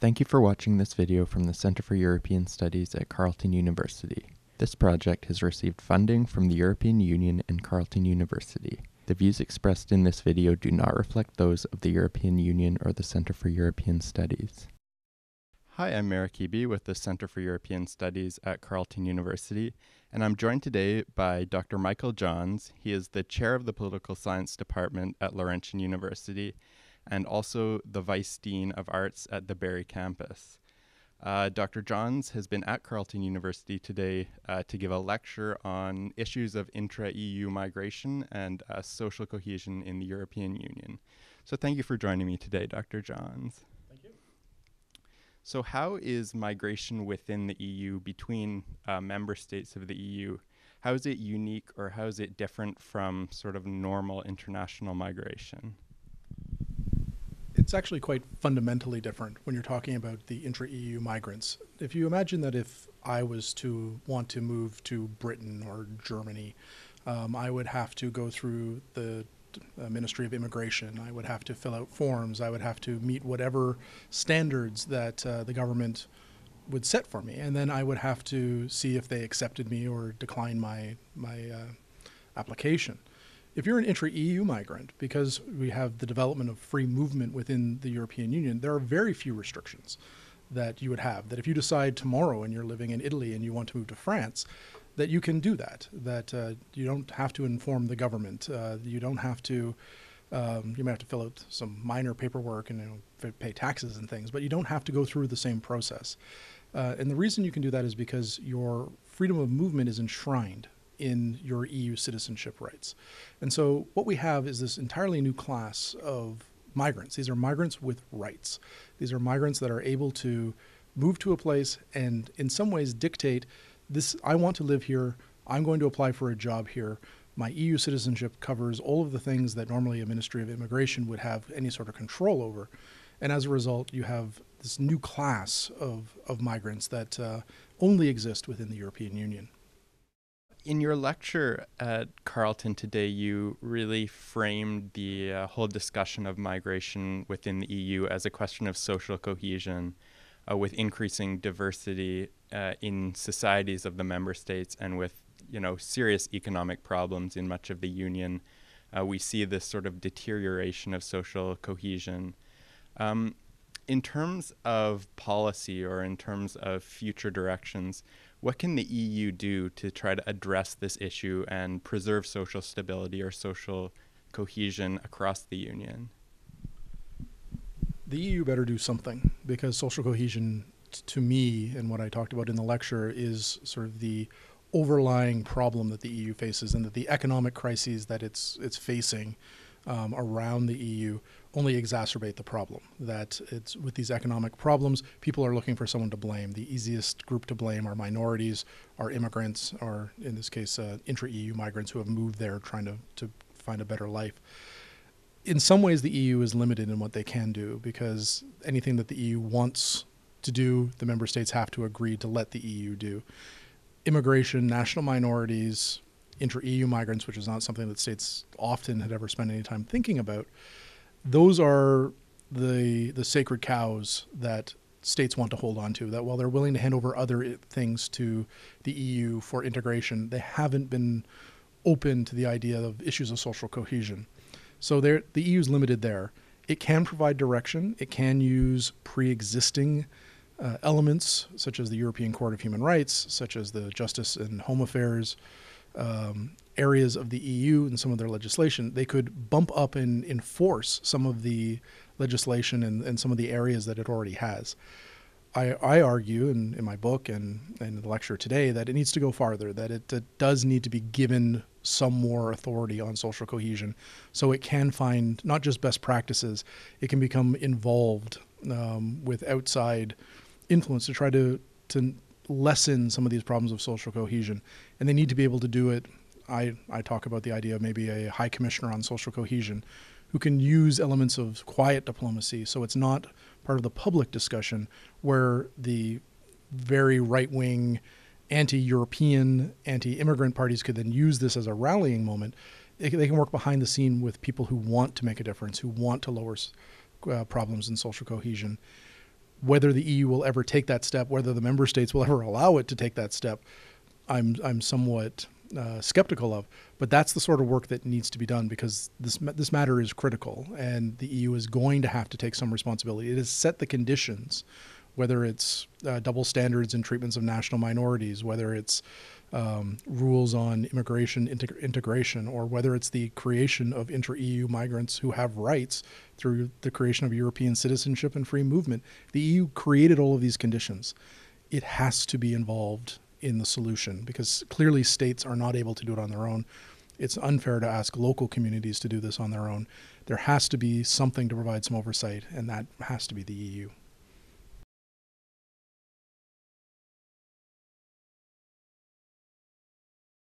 Thank you for watching this video from the Center for European Studies at Carleton University. This project has received funding from the European Union and Carleton University. The views expressed in this video do not reflect those of the European Union or the Center for European Studies. Hi, I'm Merrick Eby with the Center for European Studies at Carleton University, and I'm joined today by Dr. Michael Johns. He is the chair of the Political Science Department at Laurentian University and also the Vice Dean of Arts at the Barrie Campus. Dr. Johns has been at Carleton University today to give a lecture on issues of intra-EU migration and social cohesion in the European Union. So thank you for joining me today, Dr. Johns. Thank you. So how is migration within the EU between member states of the EU? How is it unique, or how is it different from sort of normal international migration? It's actually quite fundamentally different when you're talking about the intra-EU migrants. If you imagine that if I was to want to move to Britain or Germany, I would have to go through the Ministry of Immigration. I would have to fill out forms. I would have to meet whatever standards that the government would set for me. And then I would have to see if they accepted me or declined my application. If you're an intra-EU migrant, because we have the development of free movement within the European Union, there are very few restrictions that you would have. That if you decide tomorrow and you're living in Italy and you want to move to France, that you can do that. That you don't have to inform the government. You don't have to, you may have to fill out some minor paperwork and pay taxes and things, but you don't have to go through the same process. And the reason you can do that is because your freedom of movement is enshrined in your EU citizenship rights. And so what we have is this entirely new class of migrants. These are migrants with rights. These are migrants that are able to move to a place and in some ways dictate this: I want to live here, I'm going to apply for a job here. My EU citizenship covers all of the things that normally a Ministry of Immigration would have any sort of control over. And as a result, you have this new class of migrants that only exist within the European Union. In your lecture at Carleton today, you really framed the whole discussion of migration within the EU as a question of social cohesion, with increasing diversity in societies of the member states and with, serious economic problems in much of the Union. We see this sort of deterioration of social cohesion. In terms of policy or in terms of future directions, what can the EU do to try to address this issue and preserve social stability or social cohesion across the Union? The EU better do something, because social cohesion, to me, and what I talked about in the lecture, is sort of the overlying problem that the EU faces, and that the economic crises that it's facing around the EU only exacerbate the problem. That it's with these economic problems, people are looking for someone to blame. The easiest group to blame are minorities, are immigrants, or in this case, intra-EU migrants who have moved there trying to find a better life. In some ways, the EU is limited in what they can do, because anything that the EU wants to do, the member states have to agree to let the EU do. Immigration, national minorities, intra-EU migrants, which is not something that states often had ever spent any time thinking about, those are the sacred cows that states want to hold on to, that while they're willing to hand over other things to the EU for integration, they haven't been open to the idea of issues of social cohesion. So the EU is limited there. It can provide direction. It can use pre-existing elements, such as the European Court of Human Rights, such as the Justice and Home Affairs areas of the EU and some of their legislation. They could bump up and enforce some of the legislation and some of the areas that it already has. I argue in my book and in the lecture today that it needs to go farther, that it does need to be given some more authority on social cohesion, so it can find not just best practices, it can become involved with outside influence to try to lessen some of these problems of social cohesion. And they need to be able to do it. I talk about the idea of maybe a high commissioner on social cohesion who can use elements of quiet diplomacy, so it's not part of the public discussion where the very right-wing, anti-European, anti-immigrant parties could then use this as a rallying moment. They can work behind the scene with people who want to make a difference, who want to lower problems in social cohesion. Whether the EU will ever take that step, whether the member states will ever allow it to take that step, I'm somewhat skeptical of. But that's the sort of work that needs to be done, because this matter is critical, and the EU is going to have to take some responsibility. It has set the conditions, whether it's double standards in treatments of national minorities, whether it's rules on immigration integration, or whether it's the creation of intra-EU migrants who have rights through the creation of European citizenship and free movement. The EU created all of these conditions. It has to be involved in the solution, because clearly states are not able to do it on their own. It's unfair to ask local communities to do this on their own. There has to be something to provide some oversight, and that has to be the EU.